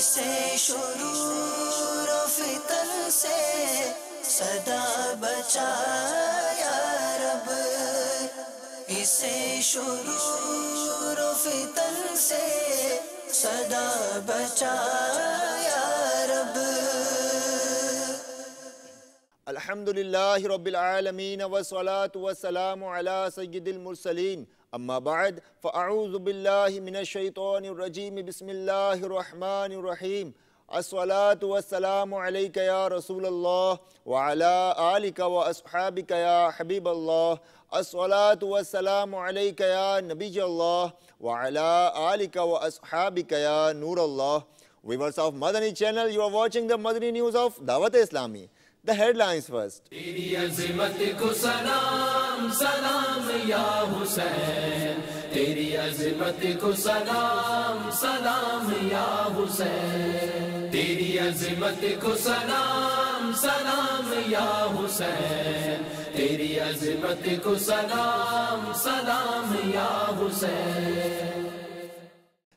اسے شرور و فتن سے صدا بچا یا رب، اسے شرور و فتن سے صدا بچا یا رب۔ الحمدللہ رب العالمین والصلاة والسلام علی سید المرسلین، اما بعد فاعوذ باللہ من الشیطان الرجیم، بسم اللہ الرحمن الرحیم۔ الصلاة والسلام علیک یا رسول اللہ وعلی آلک واصحابک یا حبیب اللہ۔ الصلاة والسلام علیک یا نبی اللہ وعلی آلک واصحابک یا نور اللہ۔ Viewers of Madani channel, you are watching the Madani news of Dawat Islami. The headlines first. تیری عظمت کو سلام سلام یا حسین، تیری عظمت کو سلام سلام یا حسین، تیری عظمت کو سلام سلام یا حسین، تیری عظمت کو سلام سلام یا حسین۔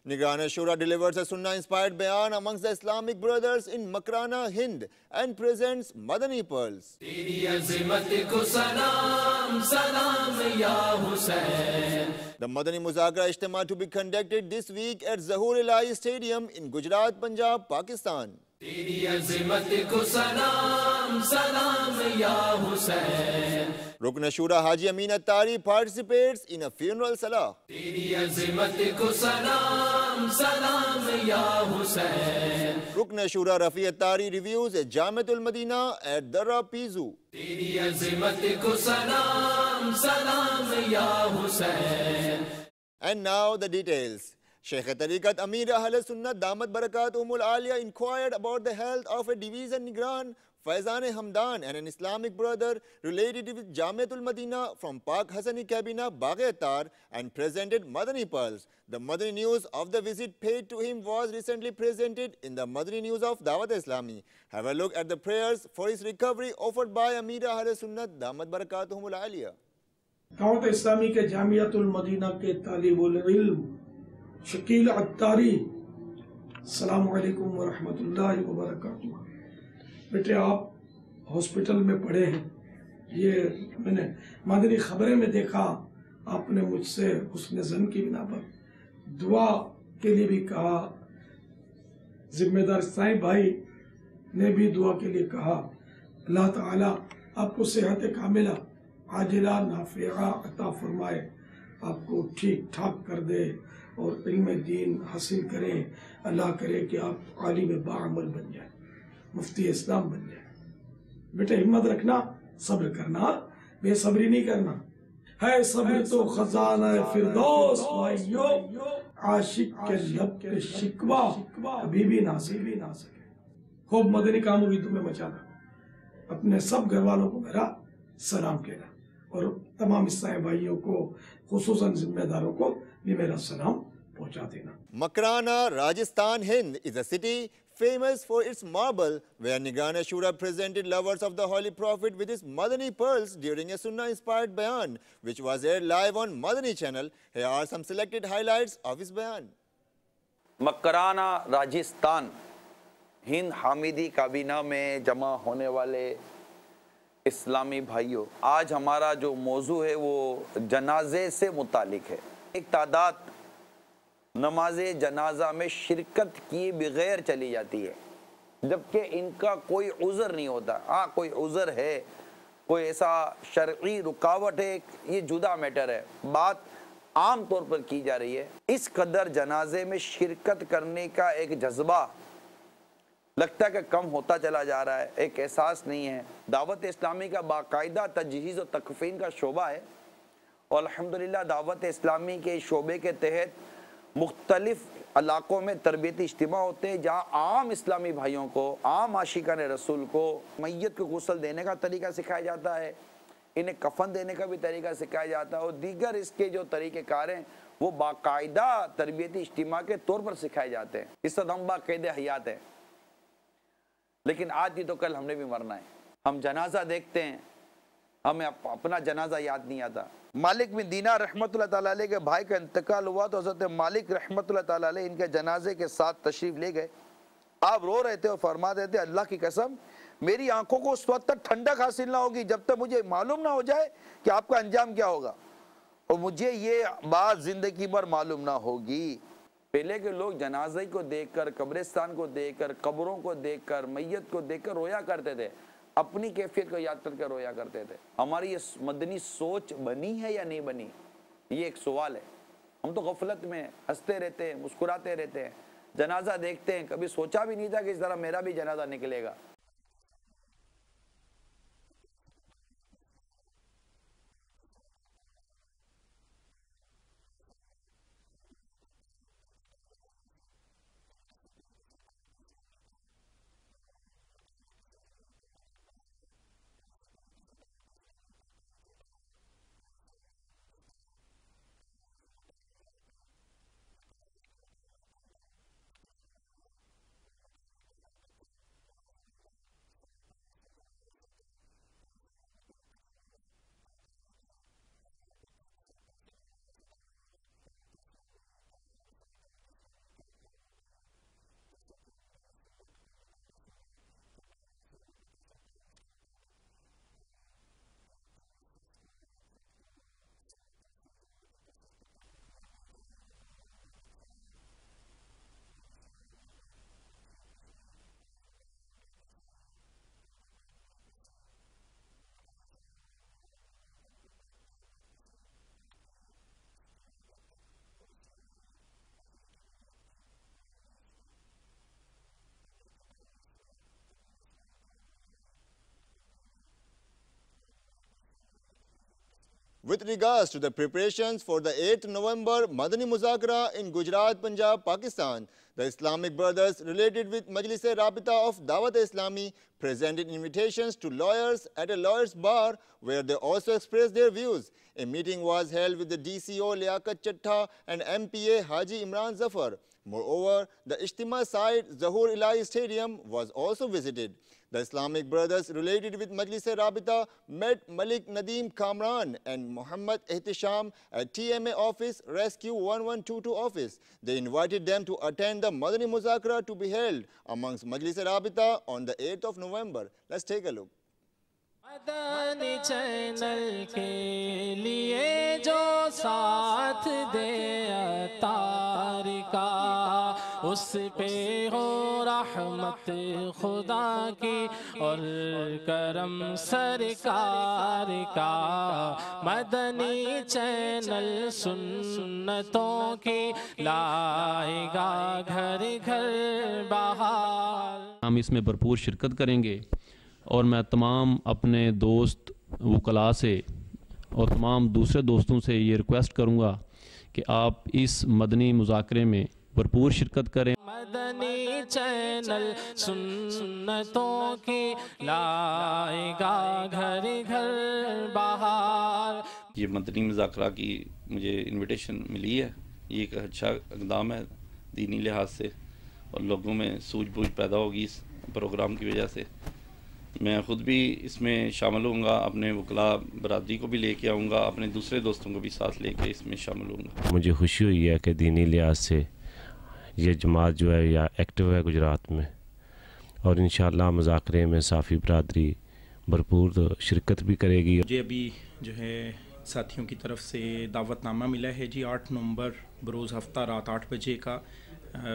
Nigarana Shura delivers a Sunnah-inspired bayan amongst the Islamic brothers in Makrana, Hind, and presents Madani Pearls. تیری عظمت کو سلام سلام یا حسین۔ The Madani Muzakara Ijtima to be conducted this week at Zahur Ilahi Stadium in Gujarat, Punjab, Pakistan. تیری عظمت کو سلام سلام یا حسین۔ Rukn Shura Haji Amin Attari participates in a funeral salah. تیری عظمت کو سلام سلام یا حسین۔ Rukn Shura Rafi Attari reviews a Jamiatul Madina at Darra Pizu. تیری عظمت کو سلام سلام یا حسین۔ And now the details. Sheikh Tariqat Amir Ahl Sunnah Damat Barakatuhum Al-Aliya inquired about the health of a division Nigran Faizan Hamdan and an Islamic brother related with Jamiatul Madina from Pak Hassani Kabina Bagh Attar and presented Madani Pearls. The Madani news of the visit paid to him was recently presented in the Madani news of Dawat Islami. Have a look at the prayers for his recovery offered by Amir Ahl Sunnah Damat Barakatuhum Al-Aliya. دعوت اسلامی کے جامعۃ المدینہ کے طالب العلم شکیل عطاری، السلام علیکم ورحمۃ اللہ وبرکاتہ۔ بیٹے آپ ہاسپٹل میں پڑے ہیں، یہ میں نے مدنی خبریں میں دیکھا، آپ نے مجھ سے حسن ظن کی بنا پر دعا کے لیے بھی کہا، ذمہ دار سائیں بھائی نے بھی دعا کے لیے کہا۔ اللہ تعالیٰ آپ کو صحت کاملہ عاجلہ نافعہ عطا فرمائے، آپ کو ٹھیک ٹھاک کر دے اور علم دین حاصل کریں۔ اللہ کرے کہ آپ عالم باعمل بن جائیں، مفتی اسلام بن جائیں۔ بیٹے ہمت رکھنا، صبر کرنا، بے صبری نہیں کرنا۔ ہے صبر تو خزانہ فردوس بھائیو، عاشق کے لب کے شکوہ کبھی بھی نہ سکے۔ خوب مدنی کاموں بھی تمہیں مچانا، اپنے سب گھر والوں کو میرا سلام کہنا، اور تمام عیسائی بھائیوں کو خصوصاً ذمہ داروں کو بھی میرا سلام پہنچا دینا۔ Makrana, Rajasthan, Hind is a city famous for its marble, where Nigarana Shura presented lovers of the Holy Prophet with his Madani Pearls during a Sunnah-inspired bayan, which was aired live on Madani channel. Here are some selected highlights of his bayan. مکرانہ Rajasthan ہند حامدی کابینہ میں جمع ہونے والے اسلامی بھائیوں، آج ہمارا جو موضوع ہے وہ جنازے سے متعلق ہے۔ ایک تعداد نماز جنازہ میں شرکت کیے بغیر چلی جاتی ہے، جبکہ ان کا کوئی عذر نہیں ہوتا۔ ہاں کوئی عذر ہے، کوئی ایسا شرعی رکاوٹ ہے، یہ جدا میٹر ہے، بات عام طور پر کی جا رہی ہے۔ اس قدر جنازے میں شرکت کرنے کا ایک جذبہ لگتا ہے کہ کم ہوتا چلا جا رہا ہے، ایک احساس نہیں ہے۔ دعوت اسلامی کا باقاعدہ تجہیز و تکفین کا شعبہ ہے، اور الحمدللہ دعوت اسلامی کے شعبے کے تحت مختلف علاقوں میں تربیتی اجتماع ہوتے ہیں، جہاں عام اسلامی بھائیوں کو، عام عاشقان رسول کو میت کو غسل دینے کا طریقہ سکھایا جاتا ہے، انہیں کفن دینے کا بھی طریقہ سکھایا جاتا ہے، اور دیگر اس کے جو طریقہ کار ہیں وہ باقاعدہ تربیتی اجتماع کے طور پر سکھائے جاتے ہیں۔ اس وقت ہم باقید حیات ہیں، لیکن آج بھی تو کل ہم نے بھی مرنا ہے۔ ہم جنازہ دیکھتے ہیں، ہمیں اپنا جنازہ یاد نہیں آتا۔ مالک بن دینار رحمت اللہ تعالیٰ علیہ کے بھائی کا انتقال ہوا تو حضرت مالک رحمت اللہ تعالیٰ علیہ ان کے جنازے کے ساتھ تشریف لے گئے، آپ رو رہے تھے اور فرماتے تھے اللہ کی قسم میری آنکھوں کو اس وقت تک ٹھنڈک حاصل نہ ہوگی جب تک مجھے معلوم نہ ہو جائے کہ آپ کا انجام کیا ہوگا، اور مجھے یہ بات زندگی بھر معلوم نہ ہوگی۔ پہلے کے لوگ جنازے کو دیکھ کر، قبرستان کو دیکھ کر، قبروں کو دیکھ کر، میت کو دیکھ کر رویا کرتے تھے، اپنی کیفیت کو یاد کر کے رویا کرتے تھے۔ ہماری یہ مدنی سوچ بنی ہے یا نہیں بنی، یہ ایک سوال ہے۔ ہم تو غفلت میں ہنستے رہتے ہیں، مسکراتے رہتے ہیں، جنازہ دیکھتے ہیں، کبھی سوچا بھی نہیں تھا کہ اس طرح میرا بھی جنازہ نکلے گا۔ With regards to the preparations for the 8th November Madani Muzakara in Gujarat, Punjab, Pakistan, the Islamic Brothers related with Majlis-e-Rabita of Dawat-e-Islami presented invitations to lawyers at a lawyer's bar where they also expressed their views. A meeting was held with the DCO Liaquat Chattha and MPA Haji Imran Zafar. Moreover, the Ijtima site Zahur Ilahi Stadium was also visited. The Islamic Brothers related with Majlis-e-Rabita met Malik Nadeem Kamran and Muhammad Ihtisham at TMA office, Rescue 1122 office. They invited them to attend the Madani Muzakara to be held amongst Majlis-e-Rabita on the 8th of November. Let's take a look. Madani channel کے لیے جو ساتھ دے عطار کا اس پہ ہو رحمت خدا کی اور کرم سرکار کا۔ مدنی چینل سنتوں کی لائے گا گھر گھر بہار۔ ہم اس میں بھرپور شرکت کریں گے اور میں تمام اپنے دوست وکلاء سے اور تمام دوسرے دوستوں سے یہ ریکویسٹ کروں گا کہ آپ اس مدنی مذاکرے میں بھرپور شرکت کریں۔ مدنی چینل سنتوں کی لائے گا گھر گھر بہار۔ یہ مدنی مذاکرہ کی مجھے انویٹیشن ملی ہے، یہ ایک اچھا اقدام ہے دینی لحاظ سے، اور لوگوں میں سوجھ بوجھ پیدا ہوگی اس پروگرام کی وجہ سے۔ میں خود بھی اس میں شامل ہوں گا، اپنے وکلاء برادری کو بھی لے کے آؤں گا، اپنے دوسرے دوستوں کو بھی ساتھ لے کے اس میں شامل ہوں گا۔ مجھے خوشی ہوئی ہے کہ دینی لحاظ سے یہ جماعت جو ہے یا ایکٹیو ہے گجرات میں، اور انشاءاللہ مذاکرے میں صافی برادری بھرپور شرکت بھی کرے گی۔ مجھے ابھی جو ہے ساتھیوں کی طرف سے دعوت نامہ ملا ہے جی 8 نومبر بروز ہفتہ رات 8 بجے کا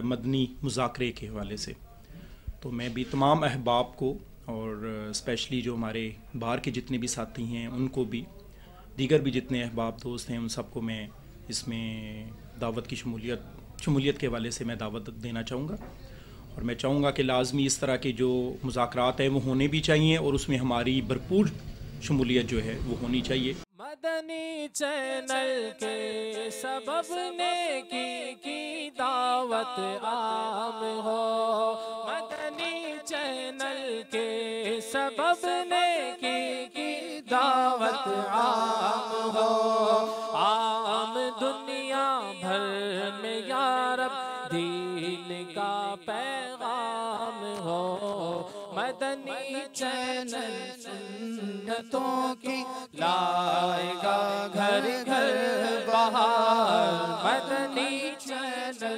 مدنی مذاکرے کے حوالے سے۔ تو میں بھی تمام احباب کو اور اسپیشلی جو ہمارے باہر کے جتنے بھی ساتھی ہیں ان کو بھی، دیگر بھی جتنے احباب دوست ہیں ان سب کو میں اس میں دعوت کی شمولیت کے حوالے سے میں دعوت دینا چاہوں گا، اور میں چاہوں گا کہ لازمی اس طرح کے جو مذاکرات ہیں وہ ہونے بھی چاہیے اور اس میں ہماری بھرپور شمولیت جو ہے وہ ہونی چاہیے۔ مدنی چینل کے سبب نیکی کی دعوت عام ہو، مدنی چینل کے سبب نیکی کی دعوت عام ہو، عام دنیا بھر میں یا رب دین کا پیغام ہو۔ مدنی چینل سنتوں کی لائے گا گھر گھر بہار۔ مدنی channel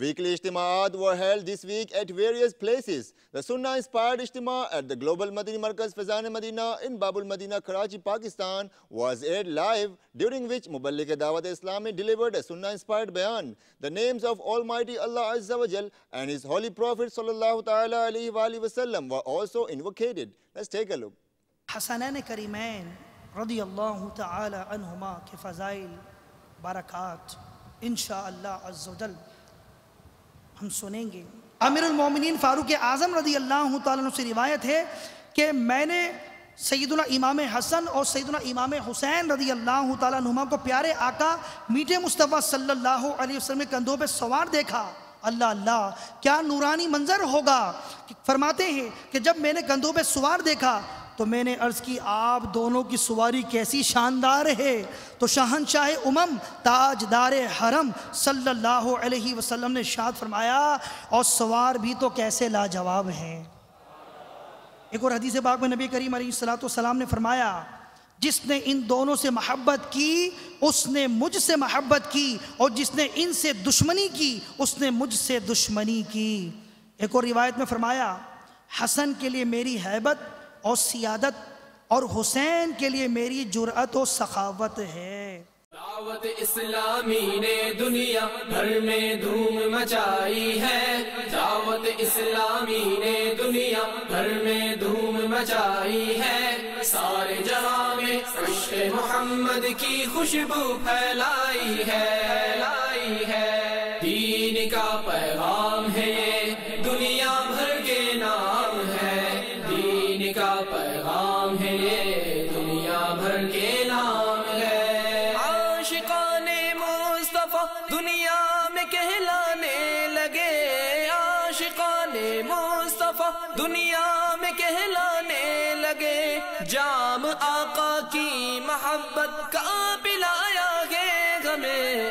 Weekly Ijtimaat were held this week at various places. The Sunnah-inspired Ijtima at the Global Madani Markaz Faizan Madina in Babul Madina, Karachi, Pakistan was aired live, during which Muballigh Dawat Islami delivered a Sunnah-inspired bayan. The names of Almighty Allah Azza wa Jal and His Holy Prophet Sallallahu Ta'ala Alaihi Wasallam were also invocated. Let's take a look. Hasanain Karimain radiyallahu ta'ala anhuma ke fazail barakat insha'Allah Azza wa Jal ہم سنیں گے۔ امیر المومنین فاروق اعظم رضی اللہ تعالیٰ عنہ سے روایت ہے کہ میں نے سیدنا امام حسن اور سیدنا امام حسین رضی اللہ تعالیٰ عنہما کو پیارے آقا میٹھے مصطفیٰ صلی اللہ علیہ وسلم کے کندھوں پہ سوار دیکھا۔ اللہ اللہ کیا نورانی منظر ہوگا۔ فرماتے ہیں کہ جب میں نے کندھوں پہ سوار دیکھا تو میں نے عرض کی آپ دونوں کی سواری کیسی شاندار ہے۔ تو شہنشاہ امم تاجدار حرم صلی اللہ علیہ وسلم نے ارشاد فرمایا اور سوار بھی تو کیسے لاجواب ہیں۔ ایک اور حدیث پاک میں نبی کریم علیہ السلام نے فرمایا جس نے ان دونوں سے محبت کی اس نے مجھ سے محبت کی، اور جس نے ان سے دشمنی کی اس نے مجھ سے دشمنی کی۔ ایک اور روایت میں فرمایا حسن کے لیے میری ہیبت اور سیادت اور حسین کے لیے میری جرأت و سخاوت ہے۔ دعوت اسلامی نے دنیا بھر میں دھوم مچائی ہے، دعوت اسلامی نے دنیا بھر میں دھوم مچائی ہے، سارے جہاں میں عشق محمد کی خوشبو پھیلائی ہے، دین کا پیغام ہے یہ دنیا بھر کے نام ہے، دین کا پیغام ہے یہ دنیا بھر کے نام ہے۔ عاشقان مصطفیٰ دنیا میں کہلانے لگے، عاشقان مصطفیٰ دنیا میں کہلانے لگے، جام آقا کی محبت کا پلایا گے ہمیں۔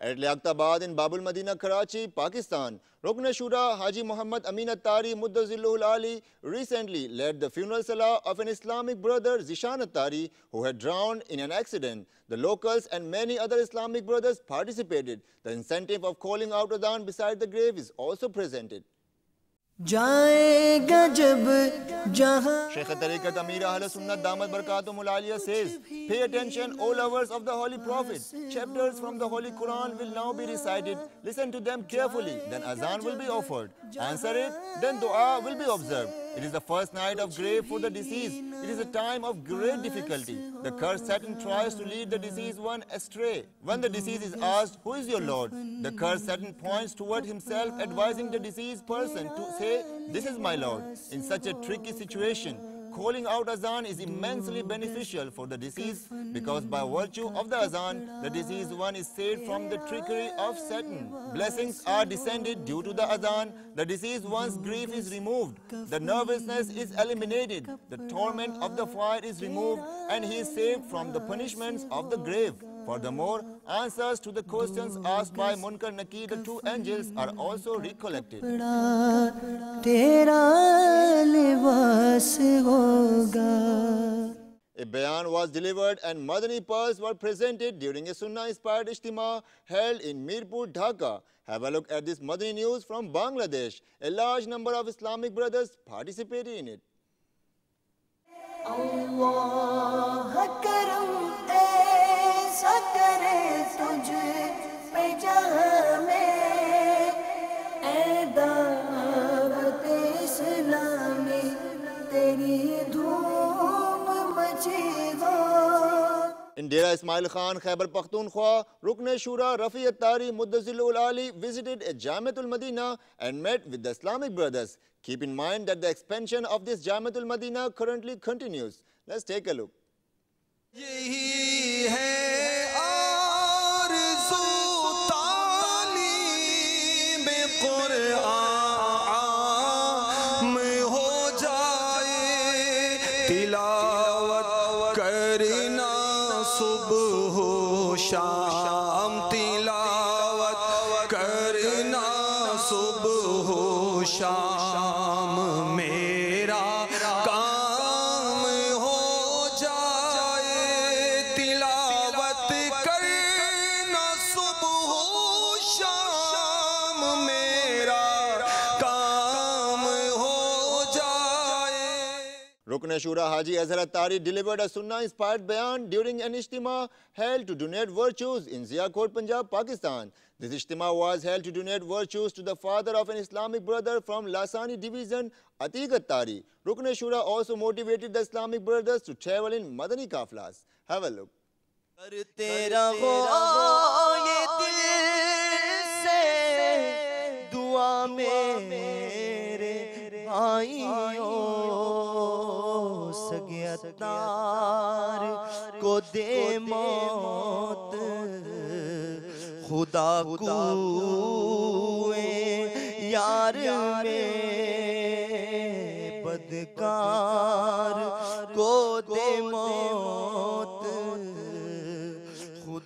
At Liaqtabad in Babul Madina, Karachi, Pakistan, Rukn Shura Haji Muhammad Amin Attari Muddazilluhul Ali recently led the funeral salah of an Islamic brother, Zishan Attari, who had drowned in an accident. The locals and many other Islamic brothers participated. The incentive of calling out adhan beside the grave is also presented. جائے گا جب جہاں. Shaykh Tariqat Amir Ahl Sunnat Damat Barakatumul Aliyah says, pay attention, O lovers of the Holy Prophet. Chapters from the Holy Quran will now be recited. Listen to them carefully, then azan will be offered. Answer it, then dua will be observed. It is the first night of grave for the deceased. It is a time of great difficulty. The cursed Satan tries to lead the deceased one astray. When the deceased is asked, who is your Lord? The cursed Satan points toward himself, advising the deceased person to say, this is my Lord. In such a tricky situation, calling out azan is immensely beneficial for the deceased, because by virtue of the azan, the deceased one is saved from the trickery of Satan. Blessings are descended due to the azan. The deceased one's grief is removed. The nervousness is eliminated. The torment of the fire is removed, and he is saved from the punishments of the grave. Furthermore, answers to the questions asked by Munkar Nakir, the two angels, are also recollected. A bayan was delivered and Madani pearls were presented during a Sunnah-inspired Ijtima held in Mirpur, Dhaka. Have a look at this Madani news from Bangladesh. A large number of Islamic brothers participated in it. Allah karam aisa kare tujhe pe jahan mein, ae daawat islami teri dhoom machi ho. In Dera Ismail Khan, Khyber Pakhtunkhwa, Rukn Shura Rafi Attari Muddazilluhul Ali visited a Jamiatul Madina and met with the Islamic brothers. Keep in mind that the expansion of this Jamiatul Madina currently continues. Let's take a look. شام تلاوت کرنا صبح و شام میرا کام ہو جائے تلاوت کرنا صبح و شام میرا کام ہو جائے. Rukn Shura Haji Azhar Attari delivered a Sunnah-inspired bayan during an Ijtima held to donate virtues in Ziakot, Punjab, Pakistan. This Ijtima was held to donate virtues to the father of an Islamic brother from Lasani division, Atiq Attari. Rukn Shura also motivated the Islamic brothers to travel in Madani Kaflas. Have a look. کرتے رہو یہ دل سے دعا میرے بھائیوں، سگے اتار کو دے موت، خدا کوئے یار میں بدکار کو دے موت،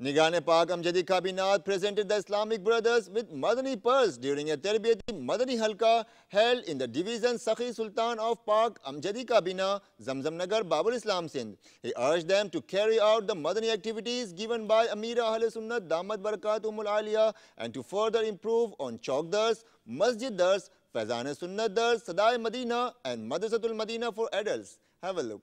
Nigan Pak Amjadi Kabinat presented the Islamic brothers with Madani purse during a Tarbiyati Madani Halqa held in the division Sakhi Sultan of Pak Amjadi Kabina, Zamzam Nagar, Babul Islam Sindh. He urged them to carry out the Madani activities given by Amira Ahl Sunnat Damat Barakatumul Aliyah and to further improve on Chowk Dars, Masjid Dars, Faizan Sunnat Dars, Sadai Madina and Madrasatul Madina for adults. Have a look.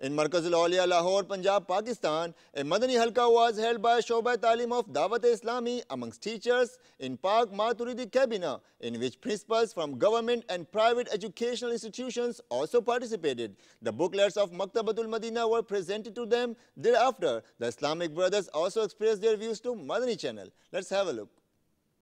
In Markazul Auliya, Lahore, Punjab, Pakistan, a Madani Halqa was held by Shoba Talim of Dawat-e-Islami amongst teachers in Pak Maturidi Kabina, in which principals from government and private educational institutions also participated. The booklets of Maktabatul Madina were presented to them. Thereafter, the Islamic brothers also expressed their views to Madani channel. Let's have a look.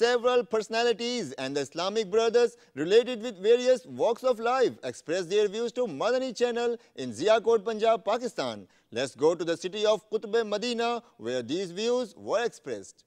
Several personalities and the Islamic brothers related with various walks of life expressed their views to Madani channel in Ziakot, Punjab, Pakistan. Let's go to the city of Qutb Madina where these views were expressed.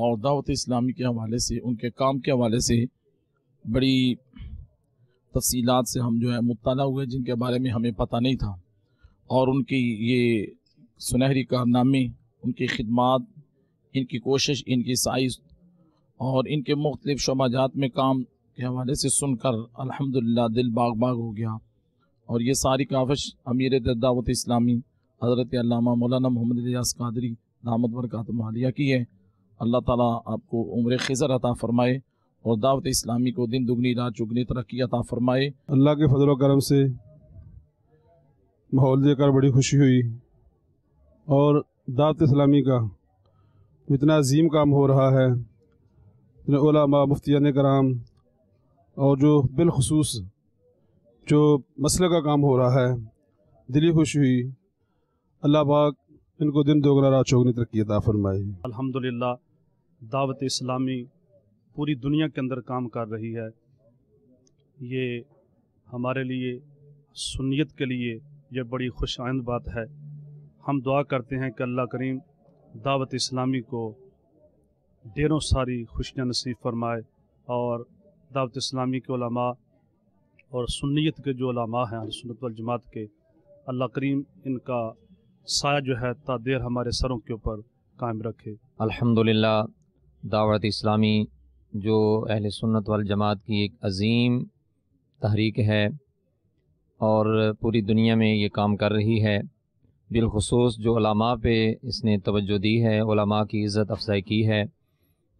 اور دعوت اسلامی کے حوالے سے ان کے کام کے حوالے سے بڑی تفصیلات سے ہم جو ہے مطلع ہوئے، جن کے بارے میں ہمیں پتہ نہیں تھا، اور ان کی یہ سنہری کارنامے، ان کی خدمات، ان کی کوشش، ان کی سائز اور ان کے مختلف شعبہ جات میں کام کے حوالے سے سن کر الحمدللہ دل باغ باغ ہو گیا۔ اور یہ ساری کاوش امیر دعوت اسلامی حضرت علامہ مولانا محمد الیاس قادری دامت برکاتہ عالیہ کی ہے۔ اللہ تعالیٰ آپ کو عمر خضر عطا فرمائے اور دعوت اسلامی کو دن دگنی رات چگنی ترقی عطا فرمائے۔ اللہ کے فضل و کرم سے ماحول دے کر بڑی خوشی ہوئی، اور دعوت اسلامی کا اتنا عظیم کام ہو رہا ہے، اتنے علماء، مفتیان کرام، اور جو بالخصوص جو مسئلہ کا کام ہو رہا ہے، دلی خوشی ہوئی۔ اللہ پاک ان کو دن دوگنا رات چوگنی ترقی عطا فرمائے۔ الحمدللہ دعوت اسلامی پوری دنیا کے اندر کام کر رہی ہے۔ یہ ہمارے لیے سنیت کے لیے یہ بڑی خوش آئند بات ہے۔ ہم دعا کرتے ہیں کہ اللہ کریم دعوت اسلامی کو ڈھیروں ساری خوشیاں نصیب فرمائے، اور دعوت اسلامی کے علماء اور سنیت کے جو علماء ہیں اہل سنت والجماعت کے، اللہ کریم ان کا سایہ جو ہے تا دیر ہمارے سروں کے اوپر قائم رکھے۔ الحمدللہ دعوت اسلامی جو اہل سنت والجماعت کی ایک عظیم تحریک ہے اور پوری دنیا میں یہ کام کر رہی ہے، بالخصوص جو علماء پہ اس نے توجہ دی ہے، علماء کی عزت افزائی کی ہے،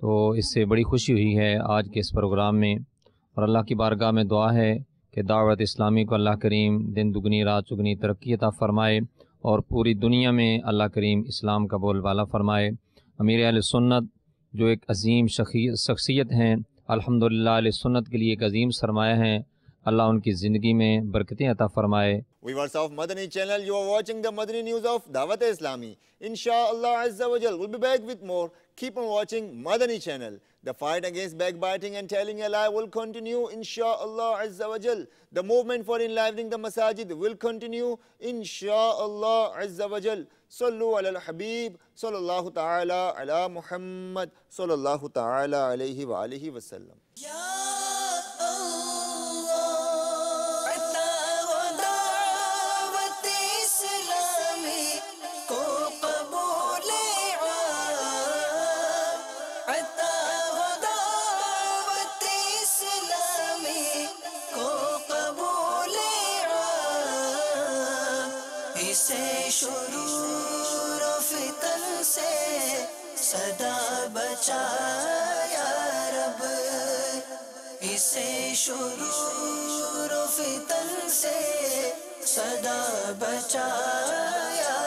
تو اس سے بڑی خوشی ہوئی ہے آج کے اس پروگرام میں۔ اور اللہ کی بارگاہ میں دعا ہے کہ دعوت اسلامی کو اللہ کریم دن دگنی رات چگنی ترقی عطا فرمائے، اور پوری دنیا میں اللہ کریم اسلام کا بول بالا فرمائے۔ امیر اہل سنت جو ایک عظیم شخصیت ہیں، الحمدللہ اہل سنت کے لیے ایک عظیم سرمایہ ہیں، اللہ ان کی زندگی میں برکتیں عطا فرمائے۔ Viewers of Madani channel, you are watching the Madani news of Dawat Islami. Inshallah Azza wa Jal, we'll be back with more. Keep on watching Madani channel. The fight against backbiting and telling a lie will continue, inshallah Azza wa Jal. The movement for enlivening the masajid will continue, inshallah Azza wa Jal. Sallu ala al-Habib, sallallahu ta'ala ala Muhammad, sallallahu ta'ala alayhi wa alihi wa sallam. شرور و فتن سے صدا بچا یا رب، اسے شرور و فتن سے صدا بچا یا